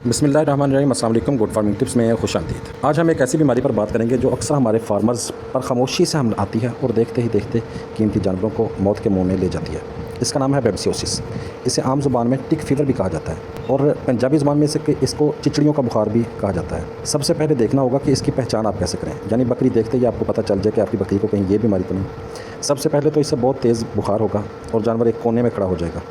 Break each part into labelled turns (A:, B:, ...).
A: बिस्मिल्लाहिर्रहमानिर्रहीम, अस्सलाम वालेकुम। गुड फार्मिंग टिप्स में खुशामदीद। आज हम एक ऐसी बीमारी पर बात करेंगे जो अक्सर हमारे फार्मर्स पर खामोशी से हम आती है और देखते ही देखते कीमती जानवरों को मौत के मुंह में ले जाती है। इसका नाम है बेब्सियोसिस। इसे आम ज़ुबान में टिक फीवर भी कहा जाता है और पंजाबी ज़ुबान में इसको चिचड़ियों का बुखार भी कहा जाता है। सबसे पहले देखना होगा कि इसकी पहचान आप कैसे करें, यानी बकरी देखते ही आपको पता चल जाए कि आपकी बकरी को कहीं ये बीमारी तो नहीं। सबसे पहले तो इससे बहुत तेज़ बुखार होगा और जानवर एक कोने में खड़ा हो जाएगा।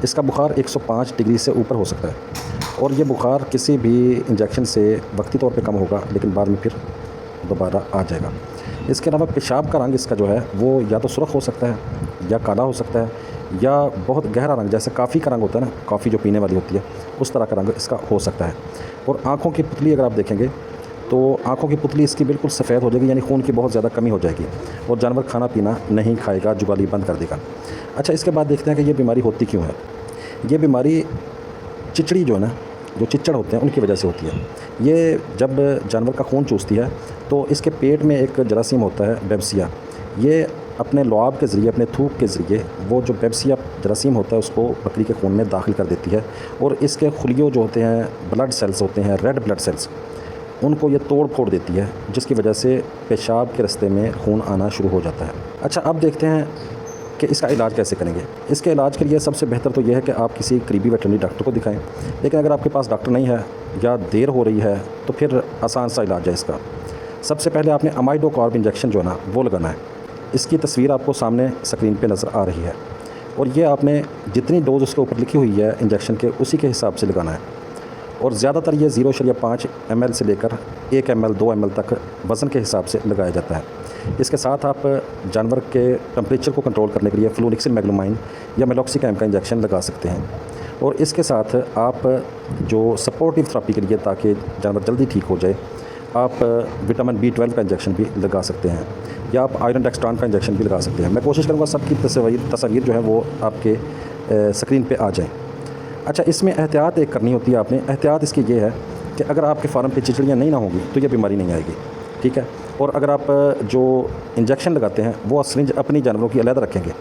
A: इसका बुखार 105 डिग्री से ऊपर हो सकता है और ये बुखार किसी भी इंजेक्शन से वक्ती तौर पे कम होगा, लेकिन बाद में फिर दोबारा आ जाएगा। इसके अलावा पेशाब का रंग इसका जो है वो या तो सुर्ख हो सकता है या काला हो सकता है या बहुत गहरा रंग, जैसे कॉफ़ी का रंग होता है ना, कॉफ़ी जो पीने वाली होती है उस तरह का रंग इसका हो सकता है। और आँखों की पुतली अगर आप देखेंगे तो आँखों की पुतली इसकी बिल्कुल सफ़ेद हो जाएगी, यानी खून की बहुत ज़्यादा कमी हो जाएगी और जानवर खाना पीना नहीं खाएगा, जुगाली बंद कर देगा। अच्छा, इसके बाद देखते हैं कि ये बीमारी होती क्यों है। ये बीमारी चिचड़ी जो है ना, जो चिच्चड़ होते हैं उनकी वजह से होती है। ये जब जानवर का खून चूसती है तो इसके पेट में एक जरासीम होता है बेब्सिया। ये अपने लुआब के ज़रिए, अपने थूक के ज़रिए वो जो बेब्सिया जरासीम होता है उसको बकरी के खून में दाखिल कर देती है और इसके खुलियों जो होते हैं, ब्लड सेल्स होते हैं, रेड ब्लड सेल्स, उनको ये तोड़ फोड़ देती है, जिसकी वजह से पेशाब के रास्ते में खून आना शुरू हो जाता है। अच्छा, अब देखते हैं कि इसका इलाज कैसे करेंगे। इसके इलाज के लिए सबसे बेहतर तो यह है कि आप किसी करीबी वेटरनरी डॉक्टर को दिखाएं, लेकिन अगर आपके पास डॉक्टर नहीं है या देर हो रही है तो फिर आसान सा इलाज है इसका। सबसे पहले आपने अमाइडोकार्ब इंजेक्शन जो है ना वो लगाना है। इसकी तस्वीर आपको सामने स्क्रीन पे नज़र आ रही है और ये आपने जितनी डोज़ उसके ऊपर लिखी हुई है इंजेक्शन के, उसी के हिसाब से लगाना है। और ज़्यादातर ये 0.5 ml से लेकर 1 ml 2 ml तक वज़न के हिसाब से लगाया जाता है। इसके साथ आप जानवर के टेम्परेचर को कंट्रोल करने के लिए फ्लूनिक्सिल मैग्लोमाइन या मेलॉक्सिकैम का इंजेक्शन लगा सकते हैं। और इसके साथ आप जो सपोर्टिव थेरेपी के लिए, ताकि जानवर जल्दी ठीक हो जाए, आप विटामिन B12 का इंजेक्शन भी लगा सकते हैं या आप आयरन डेक्सट्रान का इंजेक्शन भी लगा सकते हैं। मैं कोशिश करूँगा सबकी तस्वीर जो है वो आपके स्क्रीन पर आ जाए। अच्छा, इसमें एहतियात एक करनी होती है आपने। एहतियात इसकी ये है कि अगर आपके फार्म पे चिचड़ियाँ नहीं ना होंगी तो ये बीमारी नहीं आएगी, ठीक है। और अगर आप जो इंजेक्शन लगाते हैं वो सिरिंज अपनी जानवरों की अलग रखेंगे।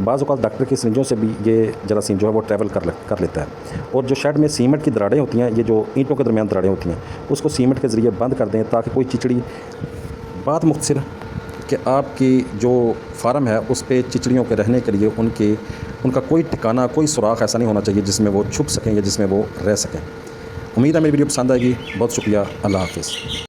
A: बाज़ औक़ात डॉक्टर की सिरिंजों से भी ये जरासीम जो है वो ट्रैवल कर लेता है। और जो शेड में सीमेंट की दरारें होती हैं, ये जो ईंटों के दरमियान दरारें होती हैं, उसको सीमेंट के ज़रिए बंद कर दें ताकि कोई चिचड़ी, बात मुख्तसर कि आपकी जो फार्म है उस पर चिचड़ियों के रहने के लिए उनका कोई ठिकाना, कोई सुराख ऐसा नहीं होना चाहिए जिसमें वो छुप सकें या जिसमें वो रह सकें। उम्मीद है मेरी वीडियो पसंद आएगी। बहुत शुक्रिया। अल्लाह हाफ़िज़।